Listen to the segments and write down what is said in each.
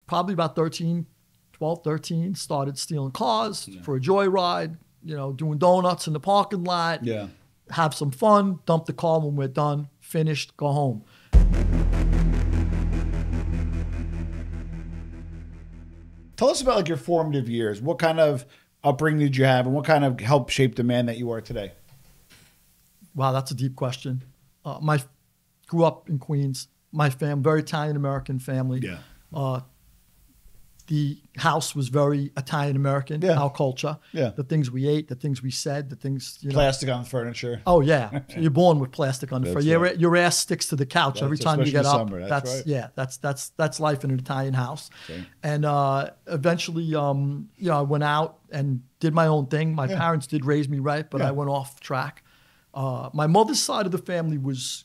probably about 12, 13, started stealing cars for a joyride, doing donuts in the parking lot, have some fun, dump the car when we're done, finished, go home. Tell us about like your formative years. What kind of upbringing did you have, and what kind of helped shape the man that you are today? Wow, that's a deep question. Grew up in Queens. My family, very Italian-American family. Yeah. The house was very Italian-American, our culture. Yeah. The things we ate, the things we said, the things, Plastic on the furniture. Oh, yeah. So you're born with plastic on the furniture. Right. Your ass sticks to the couch every time you get up. Summer. That's right. Yeah, that's life in an Italian house. Okay. And eventually, I went out and did my own thing. My parents did raise me right, but I went off track. My mother's side of the family was,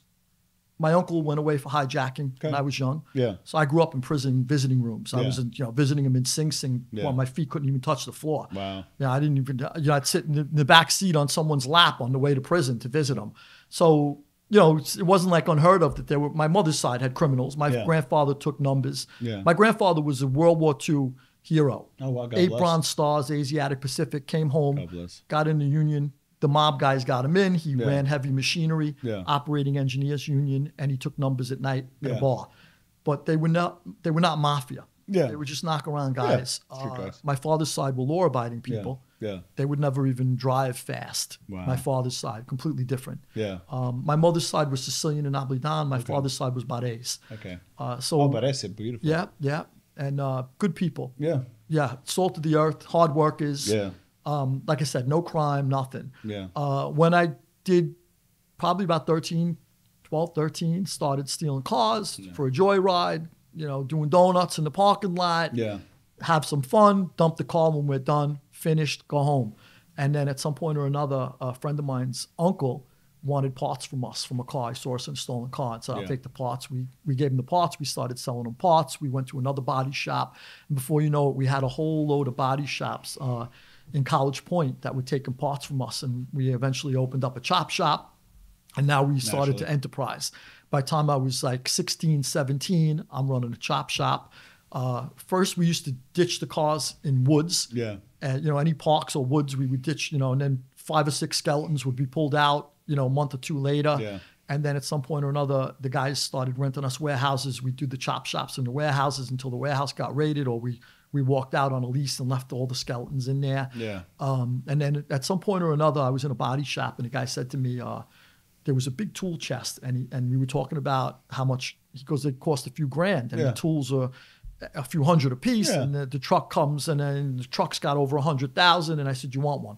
my uncle went away for hijacking when I was young. Yeah. So I grew up in prison visiting rooms. I was visiting him in Sing Sing while my feet couldn't even touch the floor. Wow. I didn't even, I'd sit in the back seat on someone's lap on the way to prison to visit him. So, it wasn't like unheard of that my mother's side had criminals. My grandfather took numbers. Yeah. My grandfather was a World War II hero. Oh, wow. God 8 bless. Bronze Stars, Asiatic Pacific, came home, God bless. got in the Union. The mob guys got him in. He ran heavy machinery, operating engineers union, and he took numbers at night at a bar. But they were not mafia. Yeah. They were just knock around guys. Guys. My father's side were law-abiding people. Yeah. They would never even drive fast. Wow. My father's side, completely different. Yeah. My mother's side was Sicilian and Abidjan. My father's side was Barese. Okay. Barese, beautiful. Yeah. And good people. Yeah. Yeah. Salt of the earth, hard workers. Yeah. Like I said, no crime, nothing. Yeah. When I did probably about 12, 13, started stealing cars for a joyride, doing donuts in the parking lot, have some fun, dump the car when we're done, finished, go home. And then at some point or another, a friend of mine's uncle wanted parts from us from a car. I saw us in a stolen car and said, I'll take the parts. We gave him the parts. We started selling them parts. We went to another body shop. And before you know it, we had a whole load of body shops in College Point that were taking parts from us. And we eventually opened up a chop shop. And now we started to enterprise. By the time I was like 16, 17, I'm running a chop shop. First, we used to ditch the cars in woods. Yeah. And, any parks or woods we would ditch, and then 5 or 6 skeletons would be pulled out, a month or 2 later. Yeah. And then at some point or another, the guys started renting us warehouses. We'd do the chop shops in the warehouses until the warehouse got raided, or we walked out on a lease and left all the skeletons in there. Yeah. And then at some point or another, I was in a body shop and the guy said to me, there was a big tool chest and we were talking about how much, he goes, it cost a few grand and the tools are a few hundred a piece. And the truck comes and then the truck's got over 100,000. And I said, you want one?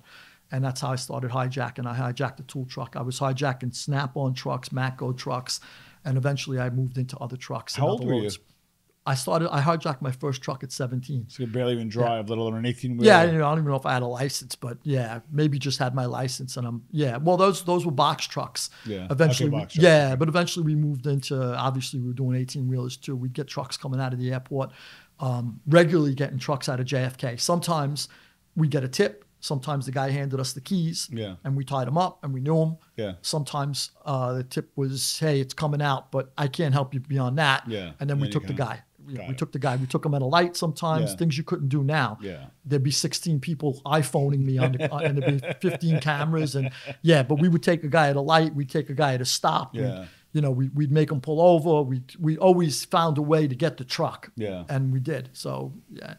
And that's how I started hijacking. I hijacked a tool truck. I was hijacking Snap-on trucks, Matco trucks, and eventually I moved into other trucks. How old were you? I hijacked my first truck at 17. So you could barely even drive, let alone an 18-wheeler. Yeah, I don't even know if I had a license, but maybe just had my license. And well, those were box trucks. Yeah. Eventually, box trucks. but eventually we moved into, obviously we were doing 18-wheelers too. We'd get trucks coming out of the airport, regularly getting trucks out of JFK. Sometimes we get a tip. Sometimes the guy handed us the keys and we tied them up and we knew them. Yeah. Sometimes the tip was, hey, it's coming out, but I can't help you beyond that. Yeah. And then we took the guy. We took the guy. We took him at a light sometimes, things you couldn't do now. Yeah. There'd be 16 people iPhoning me and there'd be 15 cameras. And but we would take a guy at a light. We'd take a guy at a stop. Yeah. We'd make him pull over. We always found a way to get the truck. Yeah. And we did. So, yeah.